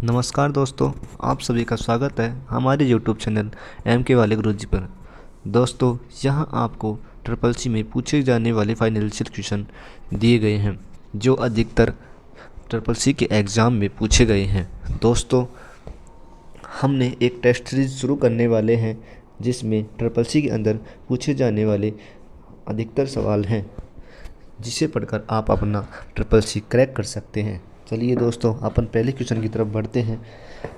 नमस्कार दोस्तों, आप सभी का स्वागत है हमारे YouTube चैनल एम के वाले गुरुजी पर। दोस्तों, यहाँ आपको ट्रिपल सी में पूछे जाने वाले फाइनेंशियल क्वेश्चन दिए गए हैं जो अधिकतर ट्रिपल सी के एग्ज़ाम में पूछे गए हैं। दोस्तों, हमने एक टेस्ट सीरीज शुरू करने वाले हैं जिसमें ट्रिपल सी के अंदर पूछे जाने वाले अधिकतर सवाल हैं, जिसे पढ़कर आप अपना ट्रिपल सी क्रैक कर सकते हैं। चलिए दोस्तों, अपन पहले क्वेश्चन की तरफ बढ़ते हैं।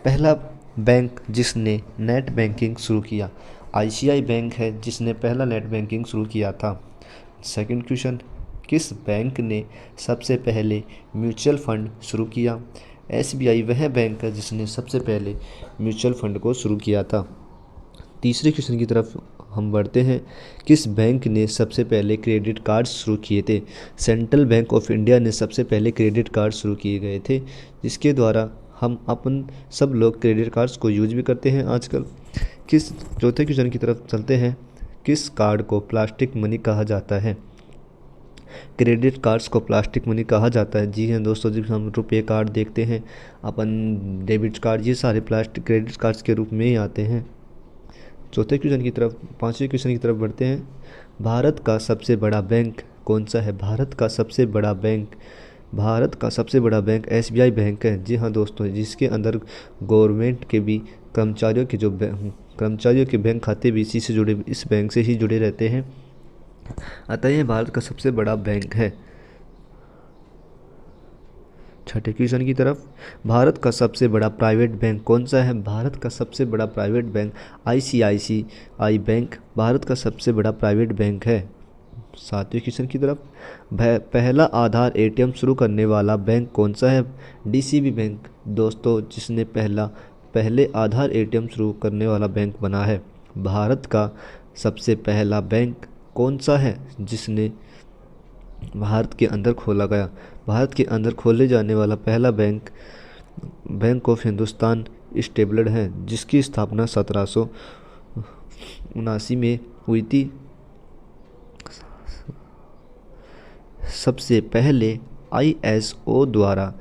पहला बैंक जिसने नेट बैंकिंग शुरू किया, आईसीआई बैंक है जिसने पहला नेट बैंकिंग शुरू किया था। सेकंड क्वेश्चन, किस बैंक ने सबसे पहले म्यूचुअल फंड शुरू किया? एसबीआई वह बैंक है जिसने सबसे पहले म्यूचुअल फंड को शुरू किया था। तीसरे क्वेश्चन की तरफ हम बढ़ते हैं। किस बैंक ने सबसे पहले क्रेडिट कार्ड शुरू किए थे? सेंट्रल बैंक ऑफ इंडिया ने सबसे पहले क्रेडिट कार्ड शुरू किए गए थे, जिसके द्वारा हम अपन सब लोग क्रेडिट कार्ड्स को यूज भी करते हैं आजकल। चौथे क्वेश्चन की तरफ चलते हैं। किस कार्ड को प्लास्टिक मनी कहा जाता है? क्रेडिट कार्ड्स को प्लास्टिक मनी कहा जाता है। जी हाँ दोस्तों, जब हम रुपए कार्ड देखते हैं, अपन डेबिट कार्ड, ये सारे प्लास्टिक क्रेडिट कार्ड्स के रूप में ही आते हैं। पांचवें क्वेश्चन की तरफ बढ़ते हैं। भारत का सबसे बड़ा बैंक कौन सा है? भारत का सबसे बड़ा बैंक एसबीआई बैंक है। जी हाँ दोस्तों, जिसके अंदर गवर्नमेंट के भी कर्मचारियों के बैंक खाते भी इस बैंक से ही जुड़े रहते हैं, अतः यह भारत का सबसे बड़ा बैंक है। छठे क्वेश्चन की तरफ, भारत का सबसे बड़ा प्राइवेट बैंक कौन सा है? भारत का सबसे बड़ा private bank ICICI bank Bharat का सबसे बड़ा प्राइवेट बैंक है। सातवें क्वेश्चन की तरफ, पहला आधार एटीएम शुरू करने वाला बैंक कौन सा है? डीसीबी बैंक दोस्तों, जिसने पहले आधार एटीएम शुरू करने वाला बैंक बना है। भारत का सबसे पहला बैंक कौन सा है जिसने भारत के अंदर खोला गया? भारत के अंदर खोले जाने वाला पहला bank bank of Hindustan stabled है, जिसकी स्थापना 1779 में हुई थी। सबसे पहले आईएसओ द्वारा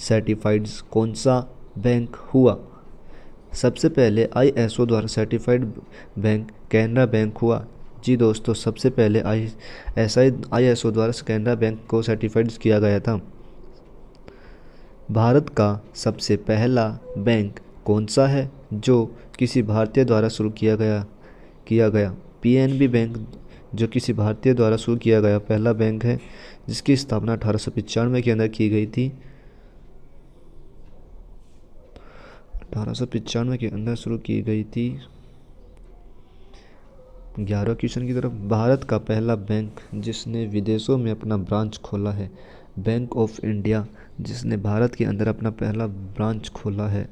सर्टिफाइड कौन सा बैंक हुआ? सबसे पहले आईएसओ द्वारा सर्टिफाइड बैंक कैनरा बैंक हुआ। जी दोस्तों, सबसे पहले आईएसओ द्वारा कैनरा बैंक को सर्टिफाइड किया गया था। भारत का सबसे पहला बैंक कौन सा है जो किसी भारतीय द्वारा शुरू किया गया? पीएनबी बैंक, जो किसी भारतीय द्वारा शुरू किया गया पहला बैंक है, जिसकी स्थापना 1895 के अंदर की गई थी। 1895 के अंदर शुरू की गई थी। 11वें क्वेश्चन की तरफ, भारत का पहला बैंक जिसने विदेशों में अपना ब्रांच खोला है? बैंक ऑफ इंडिया, जिसने भारत के अंदर अपना पहला ब्रांच खोला है।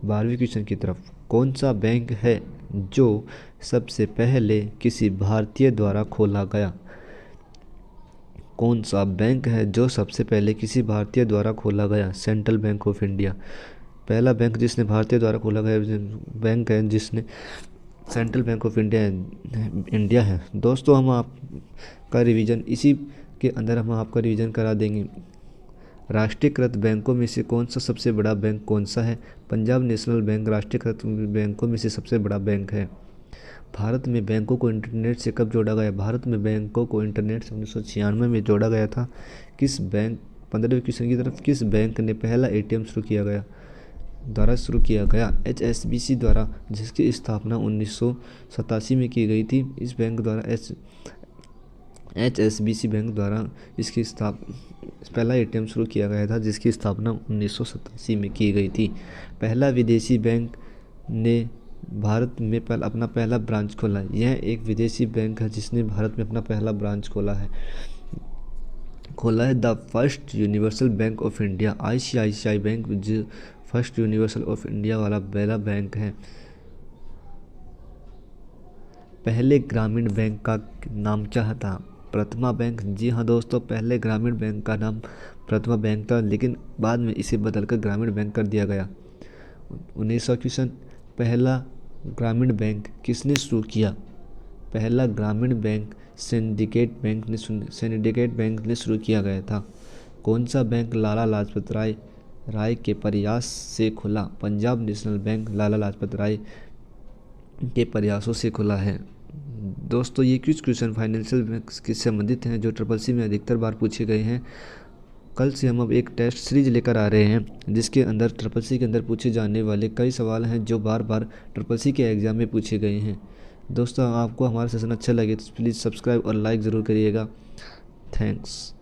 12वें क्वेश्चन की तरफ, कौन सा बैंक है जो सबसे पहले किसी भारतीय द्वारा खोला गया? कौन सा बैंक है जो सबसे पहले किसी भारतीय द्वारा खोला गया? Central bank of India. पहला बैंक जिसने भारतीय द्वारा खोला गया बैंक है जिसने सेंट्रल बैंक ऑफ इंडिया है। दोस्तों, हम आपका रिवीजन इसी के अंदर हम आपका रिवीजन करा देंगे। राष्ट्रीयकृत बैंकों में से कौन सा सबसे बड़ा बैंक कौन सा है? पंजाब नेशनल बैंक राष्ट्रीयकृत बैंकों में से सबसे बड़ा बैंक है। भारत में बैंकों को इंटरनेट से कब जोड़ा गया? भारत में बैंकों को इंटरनेट से 1996 में जोड़ा गया था। 15वें क्वेश्चन की तरफ, किस बैंक ने पहला एटीएम शुरू किया गया? एचएसबीसी द्वारा, जिसकी स्थापना 1987 में की गई थी। इस बैंक द्वारा एचएसबीसी बैंक द्वारा इसकी पहला एटीएम शुरू किया गया था, जिसकी स्थापना 1987 में की गई थी। पहला विदेशी बैंक ने भारत में अपना पहला ब्रांच खोला। यह एक विदेशी बैंक है जिसने भारत में अपना पहला ब्रांच खोला है। The first universal bank of India, ICICI bank जो फर्स्ट यूनिवर्सल ऑफ इंडिया वाला पहला बैंक है। पहले ग्रामीण बैंक का नाम क्या था? प्रथमा बैंक। जी हाँ दोस्तों, पहले ग्रामीण बैंक का नाम प्रथमा बैंक था, लेकिन बाद में इसे बदलकर ग्रामीण बैंक कर दिया गया। 19वां क्वेश्चन, पहला ग्रामीण बैंक किसने शुरू किया? पहला ग्रामीण बैंक सिंडिकेट बैंक ने शुरू किया गया था। कौन सा बैंक लाला लाजपत राय राय के प्रयास से खुला? पंजाब नेशनल बैंक लाला लाजपत राय के प्रयासों से खुला है। दोस्तों ये कुछ क्वेश्चन फाइनेंशियल बैंक्स के संबंधित हैं जो ट्रिपल सी में अधिकतर बार पूछे गए हैं। कल से हम अब एक टेस्ट सीरीज लेकर आ रहे हैं जिसके अंदर ट्रिपल सी के अंदर पूछे जाने वाले कई सवाल हैं जो बार बार ट्रिपल सी के एग्ज़ाम में पूछे गए हैं। दोस्तों आपको हमारा सेशन अच्छा लगे तो प्लीज़ सब्सक्राइब और लाइक ज़रूर करिएगा। थैंक्स।